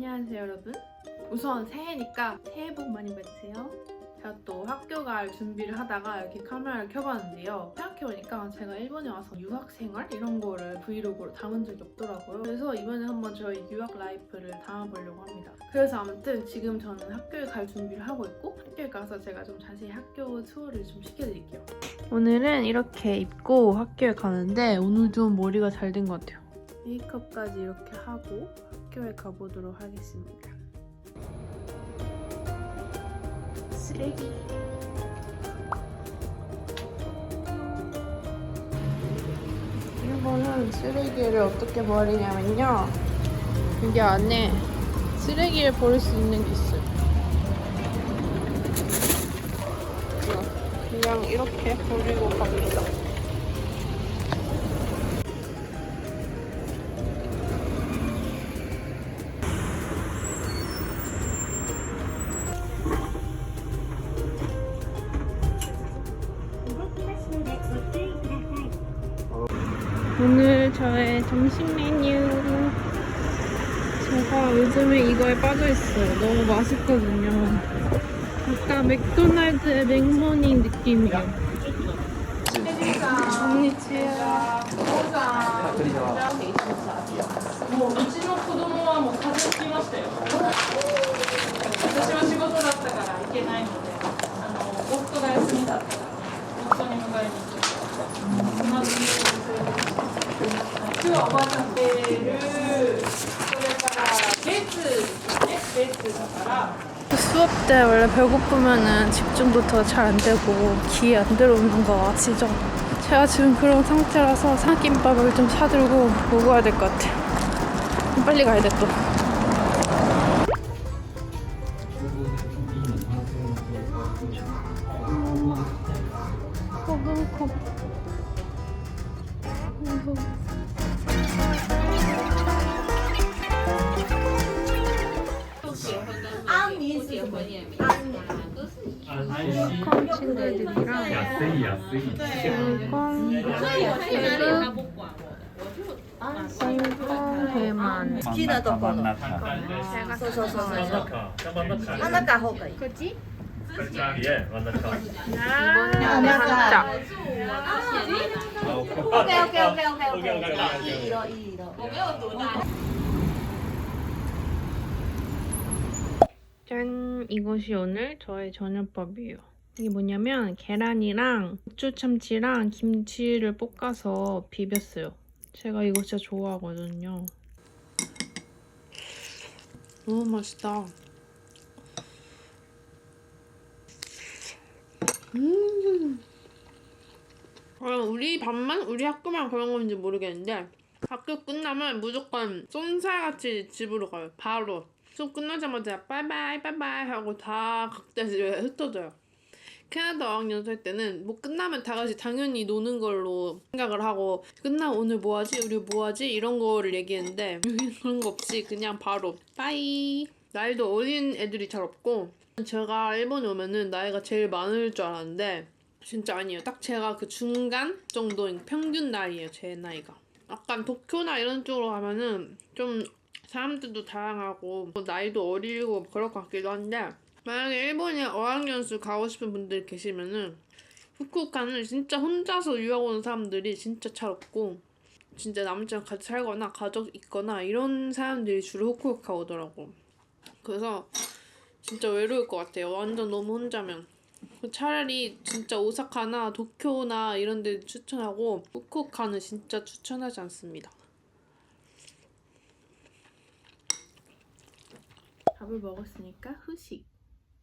안녕하세요 여러분. 우선 새해니까 새해 복 많이 받으세요. 제가 또 학교 갈 준비를 하다가 이렇게 카메라를 켜봤는데요. 생각해보니까 제가 일본에 와서 유학생활 이런 거를 브이로그로 담은 적이 없더라고요. 그래서 이번에 한번 저희 유학 라이프를 담아보려고 합니다. 그래서 아무튼 지금 저는 학교에 갈 준비를 하고 있고 학교에 가서 제가 좀 자세히 학교 투어를 좀 시켜드릴게요. 오늘은 이렇게 입고 학교에 가는데 오늘 좀 머리가 잘 된 것 같아요. 메이크업까지 이렇게 하고 학교에 가보도록 하겠습니다. 쓰레기. 일본은 쓰레기를 어떻게 버리냐면요. 여기 안에 쓰레기를 버릴 수 있는 게 있어요. 그냥 이렇게 버리고 갑니다. 오늘 저의 점심 메뉴. 제가 요즘에 이거에 빠져있어요. 너무 맛있거든요. 약간 맥도날드의 맥모닝 느낌이에요. konnichiwa. もううちの子供はもう風邪ひきましたよ。私は仕事だったから行けないので、夫が休みだったから夫に迎えに行って、まず今日はおばあちゃんテール、それから列ね、列だから。 수업 때 원래 배고프면은 집중부터 잘 안 되고 기에 안 들어오는 거 아시죠? 제가 지금 그런 상태라서 삼김밥을 좀 사들고 먹어야 될 것 같아요. 빨리 가야 돼 또. 너무 커. 홍콩 친구들이랑 홍콩 대만 好きなところ。 제가 そうそうそうそう。真ん中方がいい。 그지? 예, 만났다. 이번에 한자. 오케이 오케이 오케이 오케이. 이色いい色。 짠! 이것이 오늘 저의 저녁밥이에요. 이게 뭐냐면 계란이랑 고추 참치랑 김치를 볶아서 비볐어요. 제가 이거 진짜 좋아하거든요. 너무 맛있다. 우리 밥만? 우리 학교만 그런 건지 모르겠는데 학교 끝나면 무조건 쏜살같이 집으로 가요. 바로. 수업 끝나자마자 빠이빠이 빠이빠이 하고 다 각자 집에 흩어져요. 캐나다 어학연수 할 때는 뭐 끝나면 다 같이 당연히 노는 걸로 생각을 하고 끝나면 오늘 뭐하지? 우리 뭐하지? 이런 거를 얘기했는데 여기 그런 거 없이 그냥 바로 빠이. 나이도 어린 애들이 잘 없고 제가 일본에 오면은 나이가 제일 많을 줄 알았는데 진짜 아니에요. 딱 제가 그 중간 정도인 평균 나이예요. 제 나이가. 약간 도쿄나 이런 쪽으로 가면은 좀 사람들도 다양하고 나이도 어리고 그럴 것 같기도 한데 만약에 일본에 어학연수 가고 싶은 분들 계시면은 후쿠오카는 진짜 혼자서 유학 오는 사람들이 진짜 잘 없고 진짜 남자랑 같이 살거나 가족 있거나 이런 사람들이 주로 후쿠오카 오더라고. 그래서 진짜 외로울 것 같아요. 완전 너무 혼자면. 차라리 진짜 오사카나 도쿄나 이런 데 추천하고 후쿠오카는 진짜 추천하지 않습니다. 밥을 먹었으니까 후식.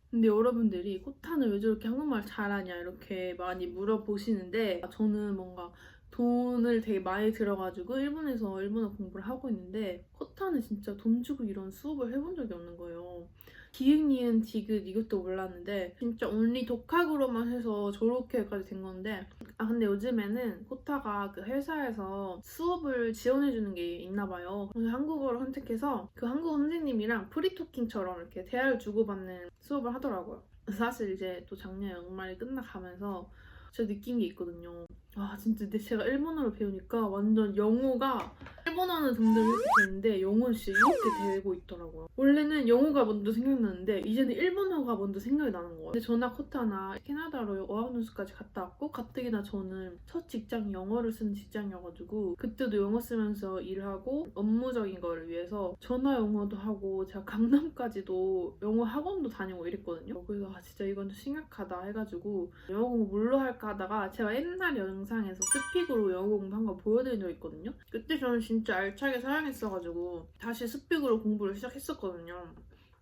근데 여러분들이 코타는 왜 저렇게 한국말 잘하냐 이렇게 많이 물어보시는데 저는 뭔가 돈을 되게 많이 들어가지고 일본에서 일본어 공부를 하고 있는데 코타는 진짜 돈 주고 이런 수업을 해본 적이 없는 거예요. 기획, 니은, 디귿 이것도 몰랐는데 진짜 온리 독학으로만 해서 저렇게까지 된 건데 근데 요즘에는 코타가 그 회사에서 수업을 지원해주는 게 있나 봐요. 그래서 한국어를 선택해서 그 한국어 선생님이랑 프리토킹처럼 이렇게 대화를 주고받는 수업을 하더라고요. 사실 이제 또 작년 연말이 끝나가면서 제가 느낀 게 있거든요. 아 진짜 근데 제가 일본어를 배우니까 완전 영어가 일본어는 점점 이렇게 되는데 영어는 진짜 이렇게 되고 있더라고요. 원래는 영어가 먼저 생각나는데 이제는 일본어가 먼저 생각이 나는 거예요. 근데 저나 코타나 캐나다로 어학연수까지 갔다 왔고 가뜩이나 저는 첫 직장이 영어를 쓰는 직장이어가지고 그때도 영어 쓰면서 일을 하고 업무적인 거를 위해서 전화 영어도 하고 제가 강남까지도 영어 학원도 다니고 이랬거든요. 그래서 아 진짜 이건 좀 심각하다 해가지고 영어 공부 뭘로 할까 하다가 제가 옛날 영상에서 스픽으로 영어 공부한 거 보여드린 적 있거든요. 그때 저는 진짜 알차게 사용했어가지고 다시 스픽으로 공부를 시작했었거든요.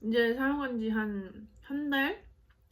이제 사용한 지 한 달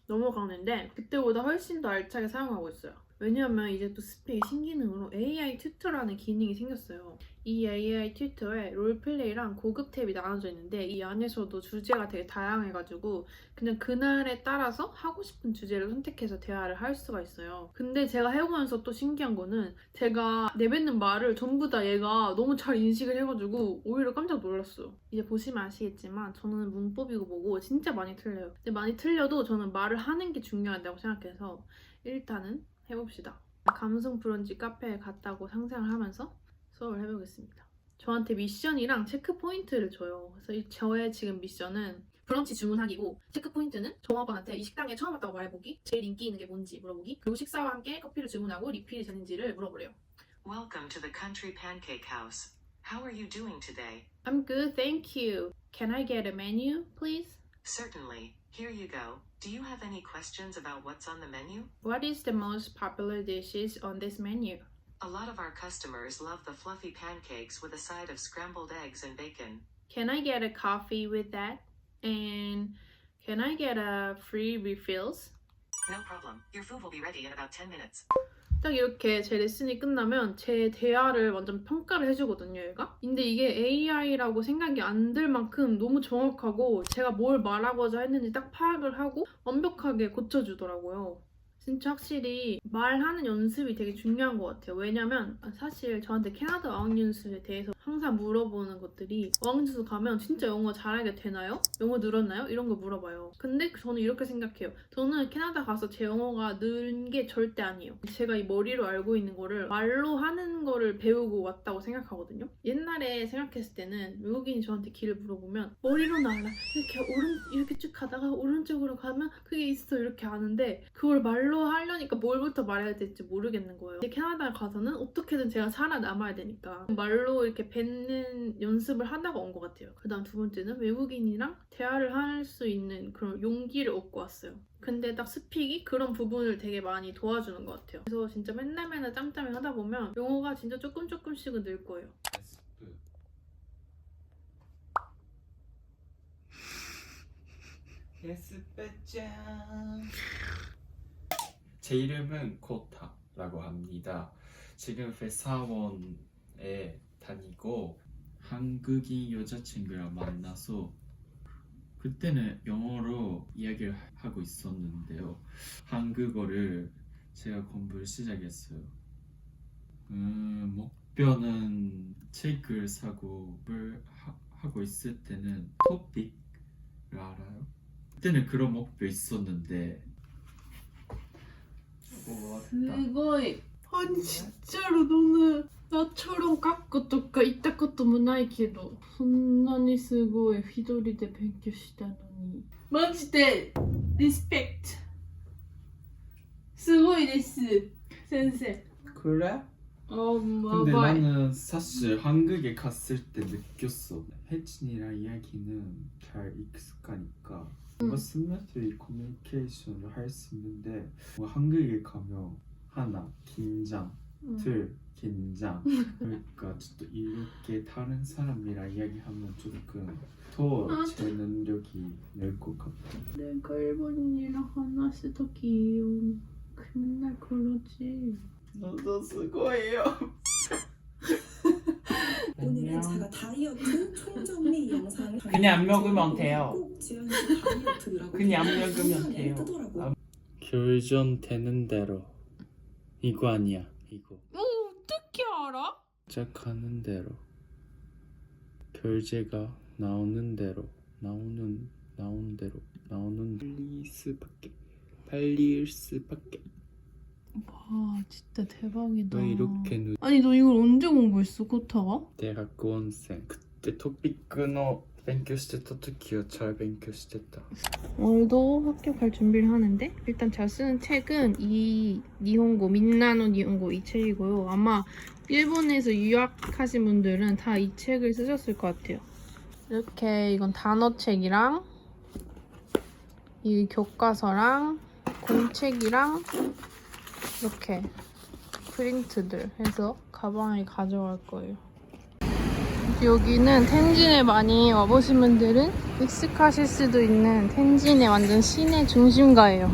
넘어가는데 그때보다 훨씬 더 알차게 사용하고 있어요. 왜냐하면 이제 또 스픽의 신기능으로 AI 튜터라는 기능이 생겼어요. 이 AI 튜터에 롤플레이랑 고급 탭이 나눠져 있는데 이 안에서도 주제가 되게 다양해가지고 그냥 그날에 따라서 하고 싶은 주제를 선택해서 대화를 할 수가 있어요. 근데 제가 해보면서 또 신기한 거는 제가 내뱉는 말을 전부 다 얘가 너무 잘 인식을 해가지고 오히려 깜짝 놀랐어요. 이제 보시면 아시겠지만 저는 문법이고 뭐고 진짜 많이 틀려요. 근데 많이 틀려도 저는 말을 하는 게 중요하다고 생각해서 일단은 해봅시다. 감성 브런치 카페에 갔다고 상상을 하면서 수업을 해보겠습니다. 저한테 미션이랑 체크 포인트를 줘요. 그래서 저의 지금 미션은 브런치 주문하기고 체크 포인트는 종업원한테 이 식당에 처음 왔다고 말해보기, 제일 인기 있는 게 뭔지 물어보기, 그리고 식사와 함께 커피를 주문하고 리필이 되는지를 물어보래요. Welcome to the Country Pancake House. How are you doing today? I'm good, thank you. Can I get a menu, please? Certainly. Here you go. Do you have any questions about what's on the menu? What is the most popular dishes on this menu? A lot of our customers love the fluffy pancakes with a side of scrambled eggs and bacon. Can I get a coffee with that? And can I get a free refills? No problem. Your food will be ready in about 10 minutes. 딱 이렇게 제 레슨이 끝나면 제 대화를 완전 평가를 해주거든요, 얘가. 근데 이게 AI라고 생각이 안 들 만큼 너무 정확하고 제가 뭘 말하고자 했는지 딱 파악을 하고 완벽하게 고쳐주더라고요. 진짜 확실히 말하는 연습이 되게 중요한 것 같아요. 왜냐면 사실 저한테 캐나다 어학연수에 대해서 항상 물어보는 것들이 어학연수 가면 진짜 영어 잘하게 되나요? 영어 늘었나요? 이런 거 물어봐요. 근데 저는 이렇게 생각해요. 저는 캐나다 가서 제 영어가 는 게 절대 아니에요. 제가 이 머리로 알고 있는 거를 말로 하는 거를 배우고 왔다고 생각하거든요. 옛날에 생각했을 때는 외국인이 저한테 길을 물어보면 머리로 나라 이렇게 쭉 가다가 오른쪽으로 가면 그게 있어 이렇게 아는데 그걸 말로 하려니까 뭘부터 말해야 될지 모르겠는 거예요. 이제 캐나다 가서는 어떻게든 제가 살아남아야 되니까 말로 이렇게 뱉는 연습을 하다가 온 것 같아요. 그 다음 두 번째는 외국인이랑 대화를 할 수 있는 그런 용기를 얻고 왔어요. 근데 딱 스픽이 그런 부분을 되게 많이 도와주는 것 같아요. 그래서 진짜 맨날 짬짬이 하다 보면 영어가 진짜 조금씩은 늘 거예요. 예스빼짱. 제 이름은 코타라고 합니다. 지금 회사원에 다니고 한국인 여자친구랑 만나서 그때는 영어로 이야기를 하고 있었는데요. 한국어를 제가 공부를 시작했어요. 목표는 책을 사고 하고 있을 때는 토픽을 알아요? 그때는 그런 목표 있었는데 すごい。아니 진짜로 너는 나처럼 깎고とか行ったこともないけどそんなにすごい一人で勉強したのにマジでリスペクトすごいです先生 그래? 근데 나는 사실 한국에 갔을 때 느꼈어. 혜진이랑 이야기는 잘 익숙하니까 뭔가 스무스리 커뮤니케이션을 할 수 있는데 한국에 가면 하나 긴장, 둘 긴장. 그러니까 또 이렇게 다른 사람이랑 이야기하면 조금 더 제 능력이 늘 것 같아. 내가 일본인이랑 話すとき 맨날 그러지. 너도 수고해요. 오늘은 제가 다이어트 총정리 영상을 그냥 안 먹으면 돼요. 꼭 지연씨 다이어트라고 그냥 안 먹으면 돼요. 뜨더라고요. 결전 되는 대로. 이거 아니야. 이거. 어떻게 알아? 시작하는 대로. 결제가 나오는 대로. 나오는 대로. 나오는 팔릴 수밖에. 와 진짜 대박이다. 너 이렇게 늦 아니 너 이걸 언제 공부했어 코타가? 대학 원생 그때 토픽の勉強してた時は잘勉強してた. 오늘도 학교 갈 준비를 하는데 일단 제가 쓰는 책은 이 니혼고 민나노 니혼고 이 책이고요. 아마 일본에서 유학하신 분들은 다 이 책을 쓰셨을 것 같아요. 이렇게 이건 단어책이랑 이 교과서랑 공책이랑 이렇게 프린트들 해서 가방에 가져갈 거예요. 여기는 텐진에 많이 와보신 분들은 익숙하실 수도 있는 텐진의 완전 시내 중심가예요.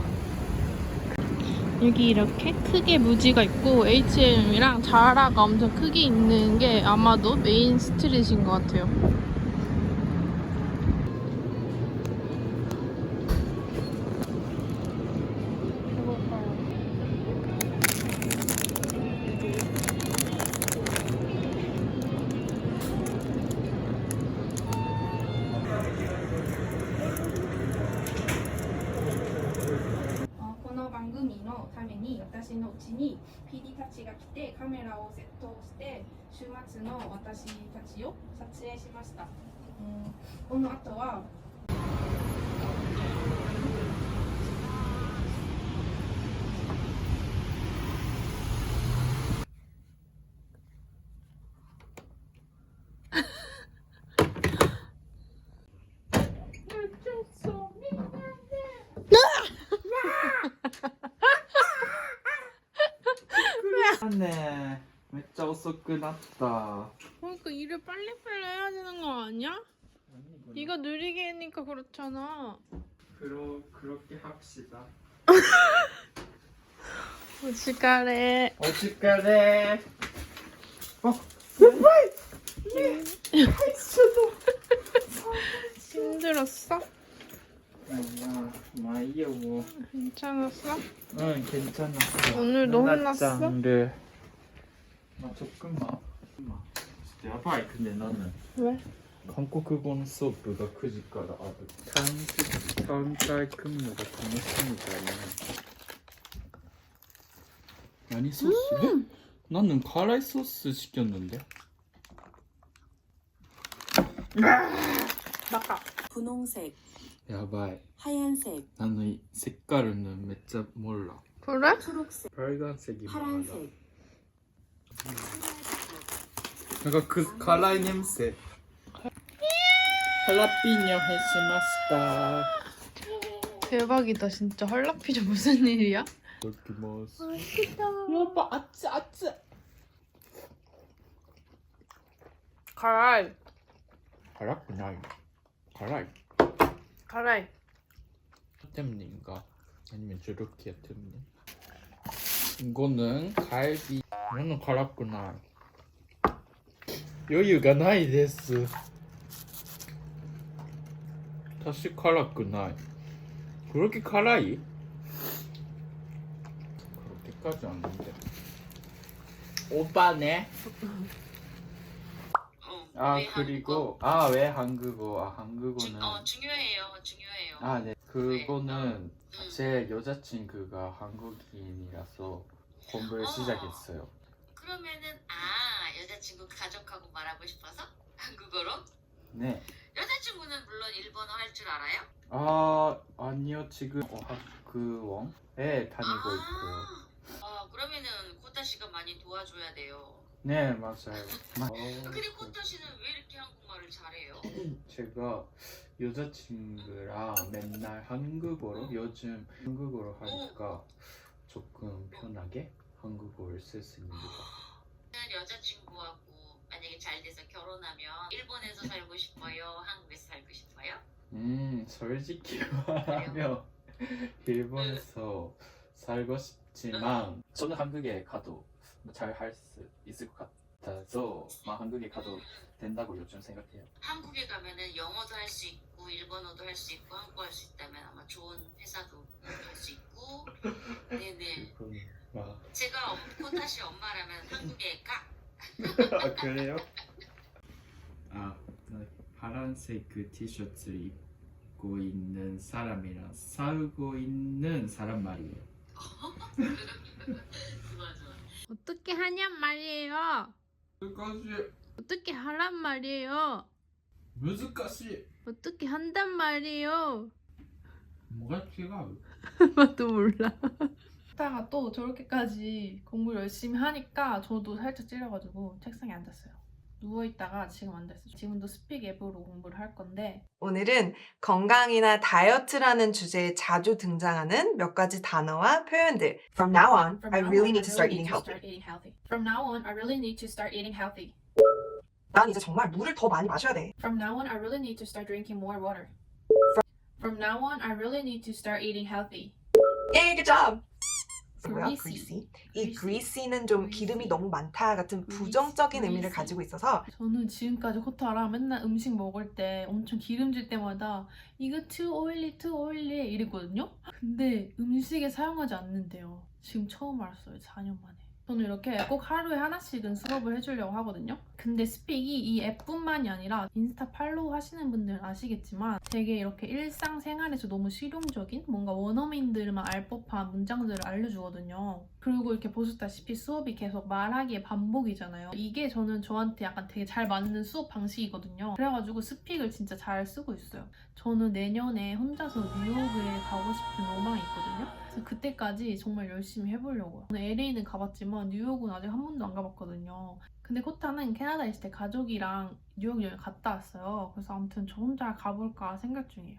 여기 이렇게 크게 무지가 있고 H&M이랑 자라가 엄청 크게 있는 게 아마도 메인 스트릿인 것 같아요. PD たちが来てカメラをセットして週末の私たちを撮影しました。この後は네, めっちゃ遅くなった. 그러니까 일을 빨리빨리 해야 되는 거 아니야? 네가 느리게 하니까 그렇잖아. 그렇게 합시다. 오시가래. 오시카레. 힘들었어? 마이요 뭐. 괜찮았어? 응, 괜찮았어. 오늘도 혼났어? 네. 조금만. 진짜 야바이. 근데 나는 왜? 한국어 수업가 9時からある. 다음 달 근무가楽しみだね. 아니 소스? 나는 카라이 소스 시켰는데. 나가. 분홍색, 야바이. 하얀색, 나는 이 색깔은めっちゃ 몰라. 그래? 초록색, 빨간색이 파란색. 뭔가 그 카라이 냄새. 할라피뇨 해시마시다. 대박이다 진짜. 헐라피자 무슨 일이야? 먹기마스. 맛있다. 야바 아츠 아츠. 가라이. 가라꾸나이. 가라이. 가라이. 때문인가? 아니면 저렇게 때문에? 이거는 갈비. 이거는 가라꾸나이. 여유가 나이 데스. 다시 가라꾸나이. 그렇게 가라이? 그렇게까지 아닌데. 오빠네. 아 그리고 왜 한국어? 한국어는 중요해요. 아 네. 그거는 제 여자친구가 한국인이라서 공부를 시작했어요. 그러면은 여자친구 가족하고 말하고 싶어서 한국어로? 네. 여자친구는 물론 일본어 할 줄 알아요? 아니요. 지금 어학원에 다니고 있고요. 그러면은 코타 씨가 많이 도와줘야 돼요. 네, 맞아요. 근데 코타 씨는 왜 이렇게 한국말을 잘해요? 제가 여자친구랑 맨날 요즘 한국어로 하니까 조금 편하게 한국어를 쓸 수 있는 것 같아요. 여자친구하고 만약에 잘 돼서 결혼하면 일본에서 살고 싶어요? 한국에서 살고 싶어요? 솔직히 말하면 일본에서 살고 싶지만 저는 한국에 가도 잘 할 수 있을 것 같아서 한국에 가도 된다고 요즘 생각해요. 한국에 가면은 영어도 할 수 있고 일본어도 할 수 있고 한국어 할 수 있다면 아마 좋은 회사도 갈 수 있고. 네네. 제가 코타 씨 엄마라면 한국에 가. 아 그래요? 파란색 그 티셔츠를 입고 있는 사람이랑 싸우고 있는 사람 말이에요. 어떻게 하냔 말이에요. 어떻게 하란 말이에요. 어떻게 한단 말이에요. 뭐가違う? 맛도 몰라. 하다가 또 저렇게까지 공부를 열심히 하니까 저도 살짝 찔려가지고 책상에 앉았어요. 누워있다가 지금 앉았어요. 지금도 스픽 앱으로 공부를 할 건데 오늘은 건강이나 다이어트라는 주제에 자주 등장하는 몇 가지 단어와 표현들. From now on, I really need to start eating healthy. From now on, I really need to start eating healthy. 난 이제 정말 물을 더 많이 마셔야 돼. From now on, I really need to start drinking more water. From now on, I really need to start eating healthy. Yay, good job! 뭐야? Greasy. 이 greasy는 좀 기름이 너무 많다 같은 부정적인 의미를 가지고 있어서 저는 지금까지 코타랑 맨날 음식 먹을 때 엄청 기름질 때마다 이거 too oily 이랬거든요? 근데 음식에 사용하지 않는데요. 지금 처음 알았어요. 4년 만에. 저는 이렇게 꼭 하루에 하나씩은 수업을 해주려고 하거든요. 근데 스픽이 이 앱뿐만이 아니라 인스타 팔로우 하시는 분들은 아시겠지만 되게 이렇게 일상생활에서 너무 실용적인 뭔가 원어민들만 알 법한 문장들을 알려주거든요. 그리고 이렇게 보셨다시피 수업이 계속 말하기의 반복이잖아요. 이게 저한테 약간 되게 잘 맞는 수업 방식이거든요. 그래가지고 스픽을 진짜 잘 쓰고 있어요. 저는 내년에 혼자서 뉴욕에 가고 싶은 로망이 있거든요. 그래서 그때까지 정말 열심히 해보려고요. 저는 LA는 가봤지만 뉴욕은 아직 한 번도 안 가봤거든요. 근데 코타는 캐나다에 있을 때 가족이랑 뉴욕 여행 갔다 왔어요. 그래서 아무튼 저 혼자 가볼까 생각 중이에요.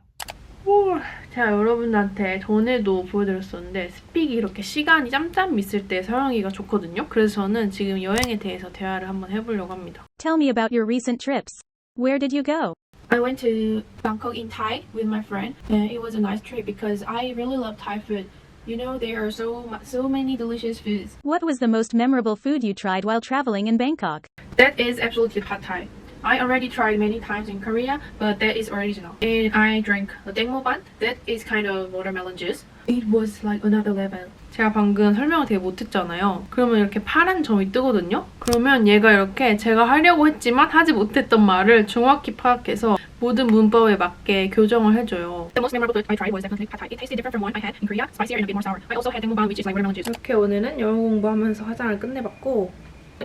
제가 여러분한테 전에도 보여드렸었는데 스픽이 이렇게 시간이 짬짬 있을 때 사용하기가 좋거든요. 그래서 저는 지금 여행에 대해서 대화를 한번 해보려고 합니다. Tell me about your recent trips. Where did you go? I went to Bangkok in Thai with my friend, and it was a nice trip because I really love Thai food. You know, there are so many delicious foods. What was the most memorable food you tried while traveling in Bangkok? That is absolutely pad Thai. I already tried many times in Korea, but that is original. And I drank the dengmoban. That is kind of watermelon juice. It was like another level. 제가 방금 설명을 되게 못했잖아요. 그러면 이렇게 파란 점이 뜨거든요? 그러면 얘가 이렇게 제가 하려고 했지만 하지 못했던 말을 정확히 파악해서 모든 문법에 맞게 교정을 해줘요. The most memorable food I tried was definitely pad Thai. It tasted different from one I had in Korea, spicier and a bit more sour. I also had dengmoban, which is like watermelon juice. 이렇게 오늘은 영어 공부하면서 화장을 끝내봤고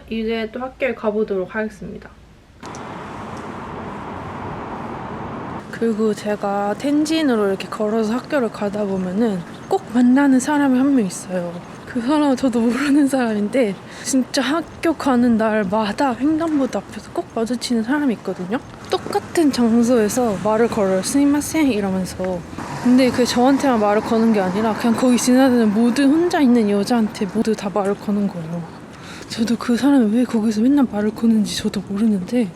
이제 또 학교에 가보도록 하겠습니다. 그리고 제가 텐진으로 이렇게 걸어서 학교를 가다 보면은 꼭 만나는 사람이 한 명 있어요. 그 사람은 저도 모르는 사람인데 진짜 학교 가는 날마다 횡단보도 앞에서 꼭 마주치는 사람이 있거든요. 똑같은 장소에서 말을 걸어요. 스미마셍 이러면서. 근데 그게 저한테만 말을 거는 게 아니라 그냥 거기 지나다니는 모든 혼자 있는 여자한테 모두 다 말을 거는 거예요. 저도 그 사람이 왜 거기서 맨날 말을 거는지 저도 모르는데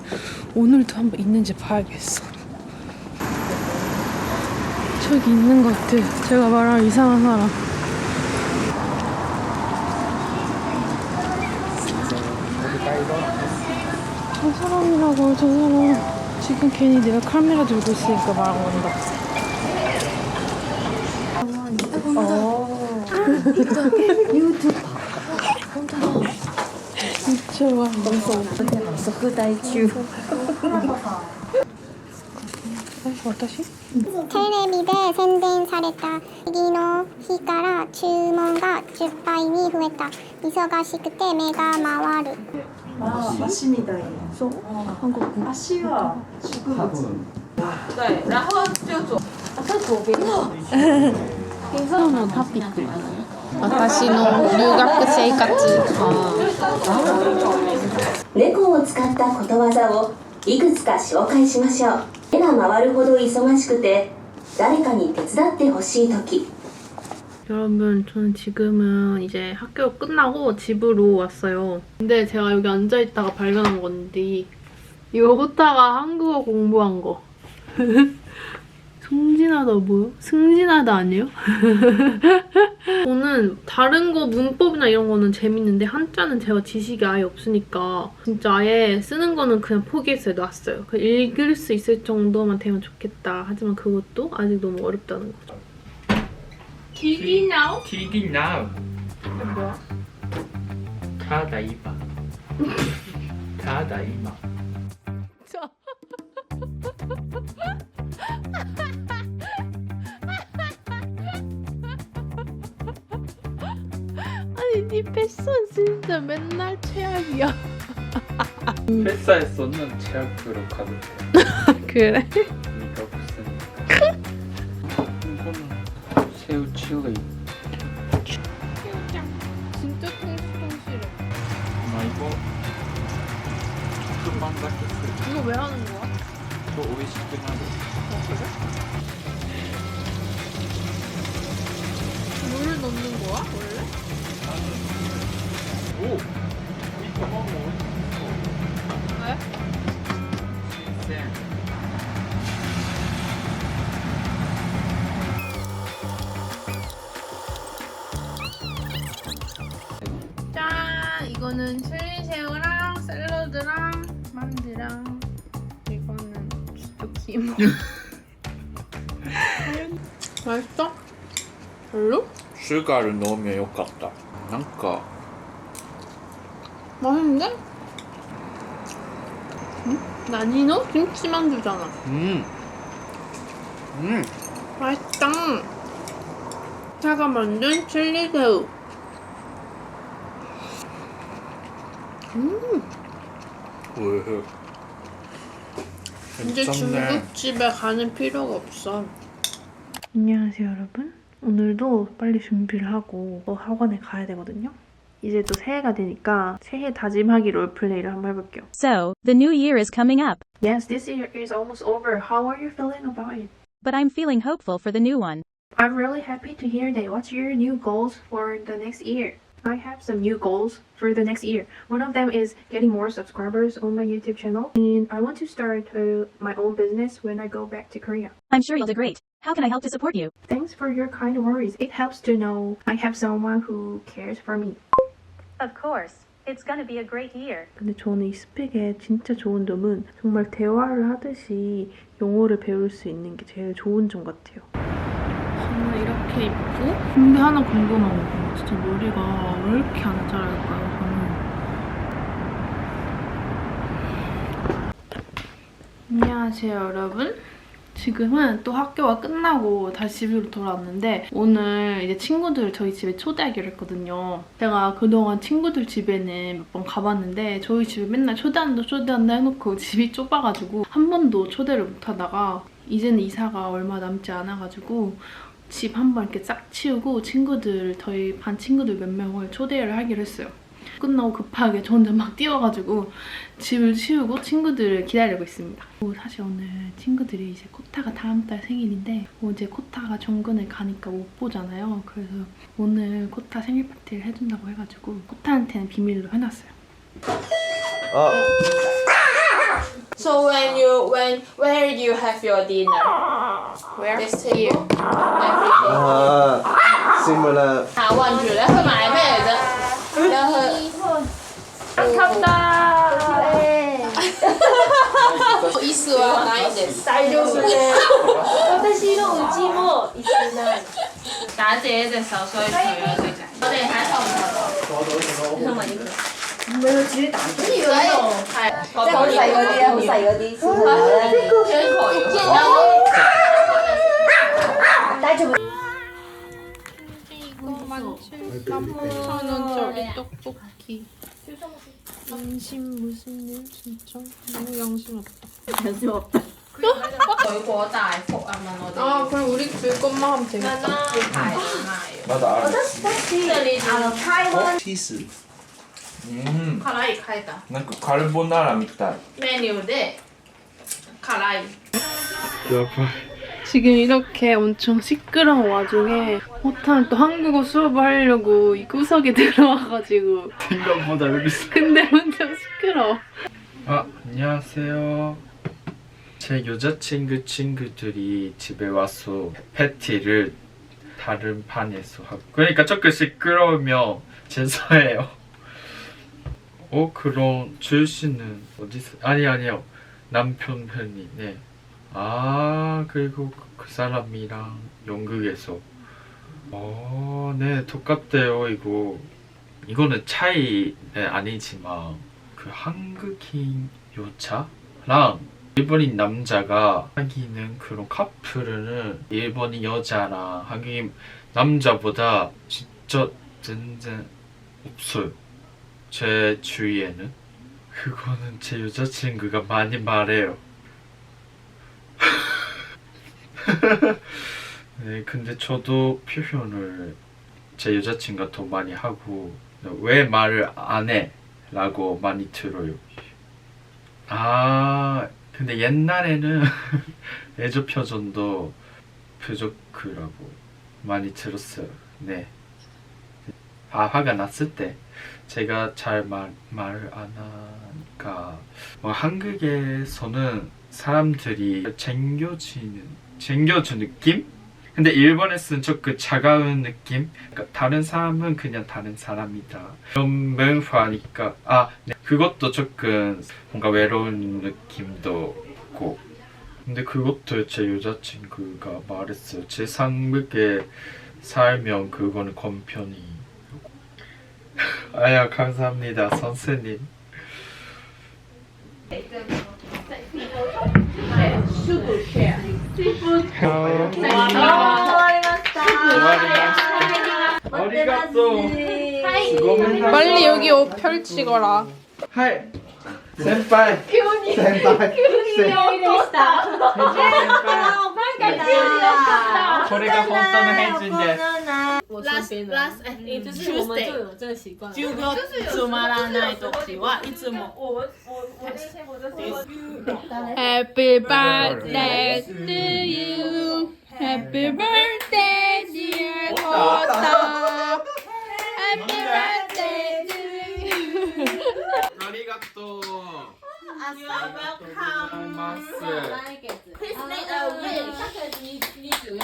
오늘도 한번 있는지 봐야겠어. 저기 있는 것 같아요. 제가 말한 이상한 사람. 저 사람이라고. 저 사람 지금 괜히 내가 카메라 들고 있으니까 말한 건다. 유튜버.私テレビで宣伝された次の日から注文が10倍に増えた忙しくて目が回る 맛이みたいそう한국 맛이は植物네, 然后就左今日のトピック私の留学生活猫を使ったことわざをいくつか紹介しましょう目が回るほど忙しくて誰かに手伝ってほしい時 여러분 저는 지금은 이제 학교 끝나고 집으로 왔어요. 근데 제가 여기 앉아있다가 발견한 건데 이거 호타가 한국어 공부한 거. 승진하다 뭐요? 승진하다 아니에요? 저는 다른 거 문법이나 이런 거는 재밌는데 한자는 제가 지식이 아예 없으니까 진짜 아예 쓰는 거는 그냥 포기했어요. 놨어요. 읽을 수 있을 정도만 되면 좋겠다. 하지만 그것도 아직 너무 어렵다는 거죠. Kiki now? Kiki now. 뭐야? 다다이마. 다다이마. 아니 이 패션 진짜 맨날 최악이야. 회사에서는 제약으로 가도 돼. 그래? 네가 없으니까. 이거는 새우 칠리. 진짜 통실통실해. 나 이거 금방 닦였어. 이거 왜 하는 거야? 더 오이시긴 하고. 그래? 물을 넣는 거야 원래? 오! 이거 먹어. 왜? 쌤. 짠! 이거는 칠리새우랑 샐러드랑 만두랑 이거는 진짜 기모. 맛있어? 별로? 슈가를 넣으면 욕같다. 뭔가 맛있는데? 응? 나니노 김치만두잖아. 맛있다. 제가 만든 칠리새우. 왜? 이제 중국집에 가는 필요가 없어. 안녕하세요 여러분. 오늘도 빨리 준비를 하고 학원에 가야 되거든요. 이제 또 새해가 되니까 새해 다짐하기 롤플레이를 한번 해볼게요. So, the new year is coming up, Yes, this year is almost over. How are you feeling about it? but I'm feeling hopeful for the new one. I'm really happy to hear that. What's your new goals for the next year? I have some new goals for the next year. One of them is getting more subscribers on my YouTube channel, and I want to start my own business when I go back to Korea. I'm sure you'll do great. How can I help to support you? Thanks for your kind words. It helps to know I have someone who cares for me. Of course. It's gonna be a great year. 근데 저는 이 스펙의 진짜 좋은 점은 정말 대화를 하듯이 영어를 배울 수 있는 게 제일 좋은 점 같아요. 저는 이렇게 입고 근데 하나 궁금한 거 진짜 머리가 왜 이렇게 안 자랄까요? 저는 안녕하세요 여러분. 지금은 또 학교가 끝나고 다시 집으로 돌아왔는데 오늘 이제 친구들을 저희 집에 초대하기로 했거든요. 제가 그동안 친구들 집에는 몇 번 가봤는데 저희 집에 맨날 초대한다 해놓고 집이 좁아가지고 한 번도 초대를 못하다가 이제는 이사가 얼마 남지 않아가지고 집 한번 이렇게 싹 치우고 저희 반 친구들 몇 명을 초대를 하기로 했어요. 끝나고 급하게 저 혼자 막 뛰어가지고 집을 치우고 친구들을 기다리고 있습니다. 사실 오늘 친구들이 이제 코타가 다음 달 생일인데 이제 코타가 정근을 가니까 못 보잖아요. 그래서 오늘 코타 생일 파티를 해준다고 해가지고 코타한테는 비밀로 해놨어요. So where you have your dinner? Where? This table. Everything. Similar. 忘记了，会买咩的？然后。意思はないです。大丈夫です。私のうちも一緒ない。打姐的手所以佢有對仔。我哋喺度唔同。唔係佢自己打嘅。呢個係好細嗰啲啊，好細嗰啲。大丈夫。 이거 17,000원짜리 떡볶이. 양심 무슨 일 진짜 너무 양심 없다. 양심 없다. 水果大福啊嘛，我哋。 아 그럼 우리 줄 것만 하면 되겠다. 要排隊賣。 맞아 알아. チーズ。辛い書いた。 뭔가 카르보나라みたい. メニューで辛い。 지금 이렇게 엄청 시끄러운 와중에 호타는 또 한국어 수업을 하려고 이 구석에 들어와가지고 생각보다 여기서. 근데 엄청 시끄러워. 안녕하세요. 제 여자친구 친구들이 집에 와서 패티를 다른 반에서 하고 그러니까 조금 시끄러우면 죄송해요. 그럼 주유 씨는 어디서? 아니요. 남편분이 네. 그리고 그 사람이랑 영국에서. 네, 똑같대요, 이거. 이거는 차이는 아니지만, 그 한국인 여자랑 일본인 남자가 사귀는 그런 커플은 일본인 여자랑 한국인 남자보다 진짜 없어요. 제 주위에는. 그거는 제 여자친구가 많이 말해요. 네, 근데 저도 표현을 제 여자친구가 더 많이 하고 왜 말을 안 해? 라고 많이 들어요. 아, 근데 옛날에는 애조 표정도 부족하라고 많이 들었어요. 네. 아, 화가 났을 때 제가 잘 말을 안 하니까 한국에서는 사람들이 챙겨주는 느낌? 근데 일본에서는 조금 차가운 느낌? 그러니까 다른 사람은 그냥 다른 사람이다. 그런 문화니까 네. 그것도 조금 뭔가 외로운 느낌도 있고. 근데 그것도 제 여자친구가 말했어요. 제 한국에 살면 그거는 건편이. 아야, 감사합니다 선생님. 빨리 여기 옷 펼치거라. 하이 센파이. 거래가 혼자는 해준대. last and 就是我们就有这个习惯。就つまらない時はいつも。Happy birthday to you. Happy birthday dear Kota. Happy birthday to you. ありがとう。 You are welcome. Please make a wish. 下个你主用。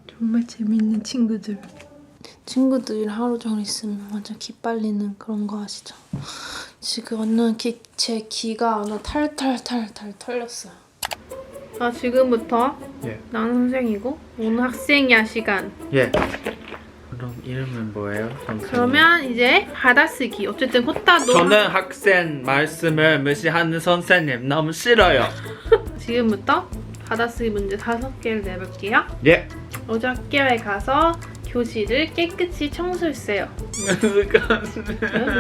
정말 재밌는 친구들. 친구들이랑 하루 종일 있으면 완전 기 빨리는 그런 거 아시죠? 지금 완전 제 기가 완전 탈탈탈 털렸어요. 지금부터 나는 선생이고 오늘 학생이야 시간. 예. 그럼 이름은 뭐예요, 선생님? 그러면 이제 받아쓰기. 어쨌든 호타도 저는 학생 말씀을 무시하는 선생님 너무 싫어요. 지금부터 받아쓰기 문제 5개를 내볼게요. 예. 어제 학교에 가서 교실을 깨끗이 청소했어요.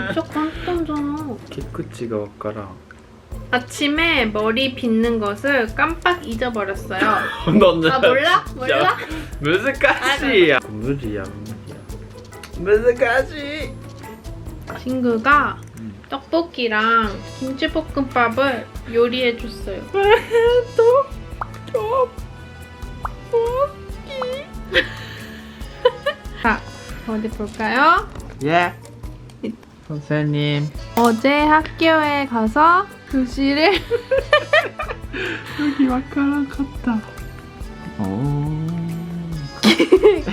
무조건 했던잖아. 깨끗이가 왔까라. 아침에 머리 빗는 것을 깜빡 잊어버렸어요. 너는 몰라? 몰라? 무슨까지야? 무리야. 무슨까지? 친구가 떡볶이랑 김치볶음밥을 요리해줬어요. 떡볶이. 자, 어디 볼까요? 예. 선생님. 어제 학교에 가서 교실을 여기 와카랑 갔다.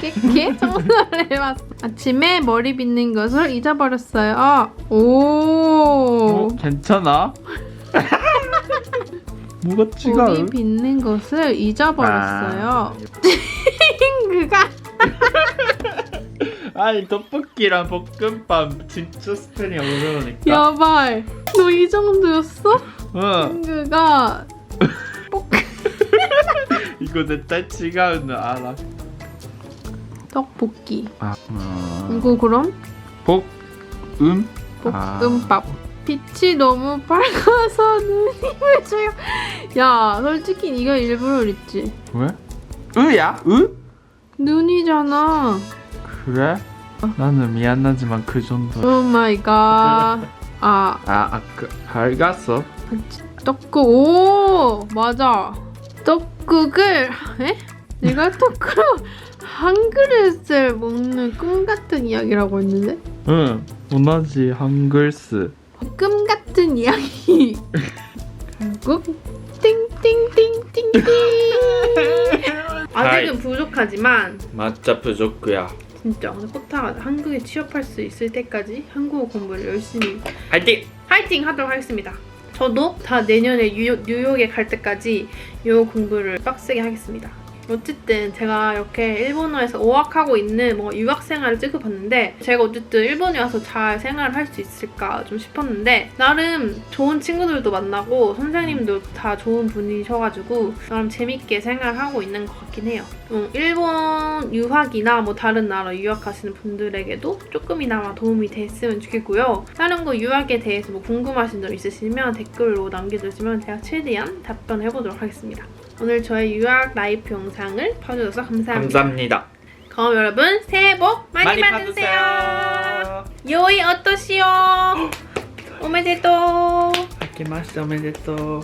깨끗이 청소를 해봤어. 아침에 머리 빗는 것을 잊어버렸어요. 오. 괜찮아? 뭐가 머리 빗는 것을 잊어버렸어요. 친구가 아니 떡볶이랑 볶음밥 진짜 스펠이 어려우니까. 야발, 너 이 정도였어? 응. 친구가 이거絶対違うの 알아. 떡볶이. 아. 이거 그럼 볶음밥. 빛이 너무 밝아서 눈이 부셔요. 야, 솔직히 네가 일부러 그랬지. 왜? 으야? 으? 눈이잖아. 그래? 나는 미안하지만 그 정도. 오 마이 갓. 밝았어. 떡국. 오, 맞아. 떡국을 내가 떡국 한 그릇을 먹는 꿈 같은 이야기라고 했는데? 응, 원하지 한글스. 꿈 같은 이야기. 결국 띵띵띵띵띵. 아직은 부족하지만 맞자 부족구야. 진짜 근데 코타가 한국에 취업할 수 있을 때까지 한국어 공부를 열심히 화이팅 하도록 하겠습니다. 저도 다 내년에 뉴욕에 갈 때까지 영어 공부를 빡세게 하겠습니다. 어쨌든 제가 이렇게 일본어에서 어학하고 있는 뭐 유학생활을 찍어봤는데 제가 어쨌든 일본에 와서 잘 생활을 할 수 있을까 좀 싶었는데 나름 좋은 친구들도 만나고 선생님도 다 좋은 분이셔가지고 나름 재밌게 생활하고 있는 것 같긴 해요. 일본 유학이나 뭐 다른 나라 유학하시는 분들에게도 조금이나마 도움이 됐으면 좋겠고요. 다른 거 유학에 대해서 뭐 궁금하신 점 있으시면 댓글로 남겨주시면 제가 최대한 답변해보도록 하겠습니다. 오늘 저의 유학 라이프 영상을 봐주셔서 감사합니다. 감사합니다. 그럼 여러분 새해 복 많이 받으세요. 요이 어떠시오? 오메데또. 아케마시테 오메데또.